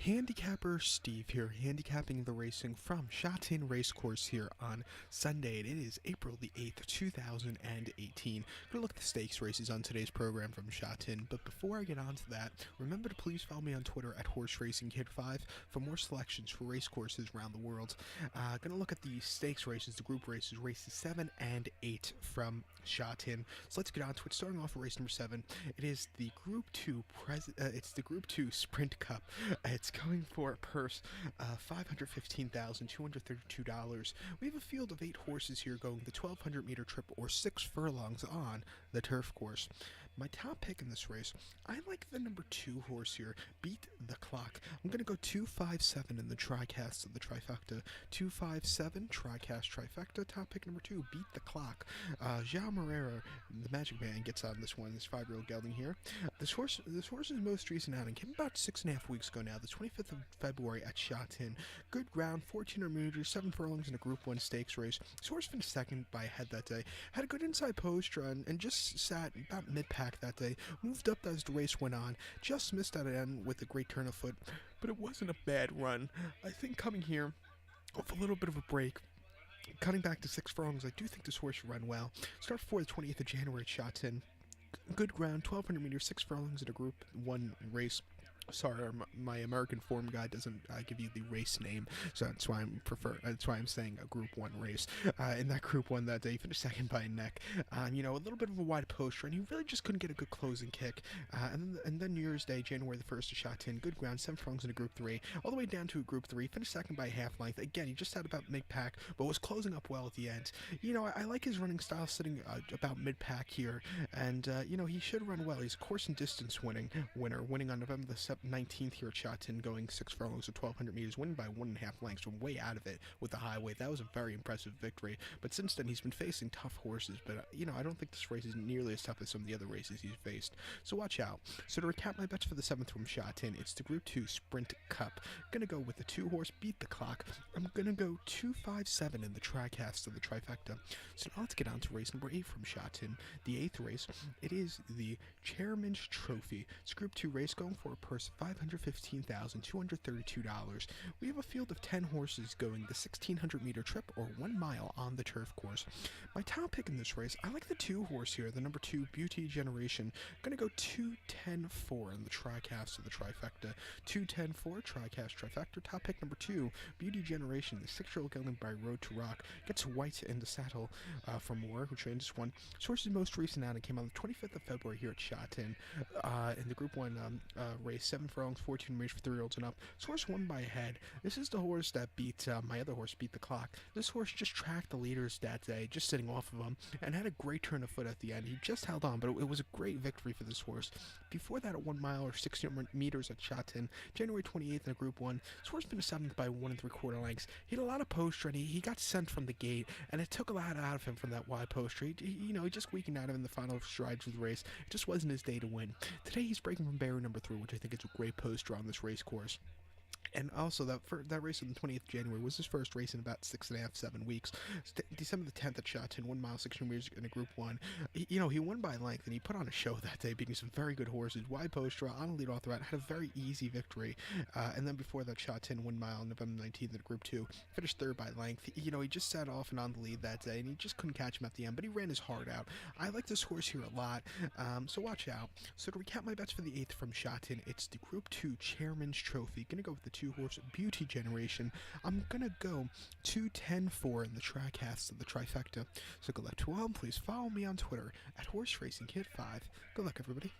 Handicapper Steve here, handicapping the racing from Shatin Racecourse here on Sunday. It is April the 8th, 2018. Gonna look at the stakes races on today's program from Shatin, but before I get on to that, remember to please follow me on Twitter at HorseRacingKid5 for more selections for race courses around the world. Gonna look at the stakes races, the group races, races 7 and 8 from Shatin. So let's get on to it. Starting off with race number 7, it is the Group 2 Sprint Cup. It's going for a purse $515,232. We have a field of 8 horses here going the 1,200 meter trip or 6 furlongs on the turf course. My top pick in this race, I like the number 2 horse here, Beat the Clock. I'm going to go 257 in the TriCast of the trifecta. 257 TriCast trifecta. Top pick number 2, Beat the Clock. João Moreira, the Magic Man, gets on this one. This 5-year-old gelding here. This horse's most recent outing came about 6.5 weeks ago now, the 25th of February at Shatin. Good ground, 1,400 meters, 7 furlongs in a Group 1 stakes race. This horse finished second by a head that day. Had a good inside post run and just sat about mid-pack that day. Moved up as the race went on. Just missed at the end with a great turn of foot, but it wasn't a bad run. I think coming here off a little bit of a break, cutting back to 6 furlongs, I do think this horse should run well. Start before the 20th of January at Shatin. Good ground, 1,200 meters, 6 furlongs in a Group 1 race. Sorry, my American form guide doesn't give you the race name, so that's why I'm saying a Group 1 race. In that Group 1 that day, he finished second by a neck. A little bit of a wide post run. He really just couldn't get a good closing kick. And then New Year's Day, January the 1st, shot in. Good ground, 7 furlongs in a Group 3, all the way down to a Group 3. Finished second by a half length. Again, he just had about mid-pack, but was closing up well at the end. I like his running style, sitting about mid-pack here, and he should run well. He's a course and distance winning on November the 19th here at Shatin, going 6 furlongs at 1,200 meters, winning by 1.5 lengths from way out of it with the highway. That was a very impressive victory. But since then, he's been facing tough horses. But I don't think this race is nearly as tough as some of the other races he's faced. So watch out. So to recap my bets for the 7th from Shatin, it's the Group 2 Sprint Cup. Gonna go with the 2 horse Beat the Clock. I'm gonna go 257 in the TriCast of the trifecta. So now let's get on to race number 8 from Shatin, the 8th race. It is the Chairman's Trophy. It's a Group 2 race going for a purse of $515,232. We have a field of 10 horses going the 1,600 meter trip or 1 mile on the turf course. My top pick in this race, I like the 2 horse here, the number 2 Beauty Generation. I'm going to go 210-4 in the TriCast of the trifecta. 210-4 TriCast trifecta. Top pick number 2, Beauty Generation, the 6-year-old gelding by Road to Rock. Gets white in the saddle from Moore, who trains this one. This horse's most recent outing came on the 25th of February here at Shatin in the Group 1 race, 7 furlongs, 14 meters for 3-year-olds and up. This horse won by a head. This is the horse that beat my other horse, Beat the Clock. This horse just tracked the leaders that day, just sitting off of them, and had a great turn of foot at the end. He just held on, but it was a great victory for this horse. Before that, at 1 mile or 60 meters at Shatin, January 28th in a Group 1, this horse finished 7th by 1 3/4 lengths. He had a lot of post run. He got sent from the gate, and it took a lot out of him from that wide post. He just weakened out of him in the final strides of the race. It just wasn't his day to win. Today, he's breaking from barrier number 3, which I think is a great poster on this race course. And also, that race on the 20th of January was his first race in about 6.5, 7 weeks. December the 10th at Shatin, 1 mile, 600 meters in a Group 1. He won by length, and he put on a show that day, beating some very good horses. Wide post draw, on a lead off the route, had a very easy victory. And then before that, Shatin, 1 mile, November 19th in Group 2, finished 3rd by length. He just sat off and on the lead that day, and he just couldn't catch him at the end, but he ran his heart out. I like this horse here a lot, so watch out. So to recap my bets for the 8th from Shatin, it's the Group 2 Chairman's Trophy. Gonna go with the 2 horse Beauty Generation. I'm gonna go 210-4 in the TriCast of the trifecta. So good luck to all. Please follow me on Twitter at HorseRacingKid5. Good luck, everybody.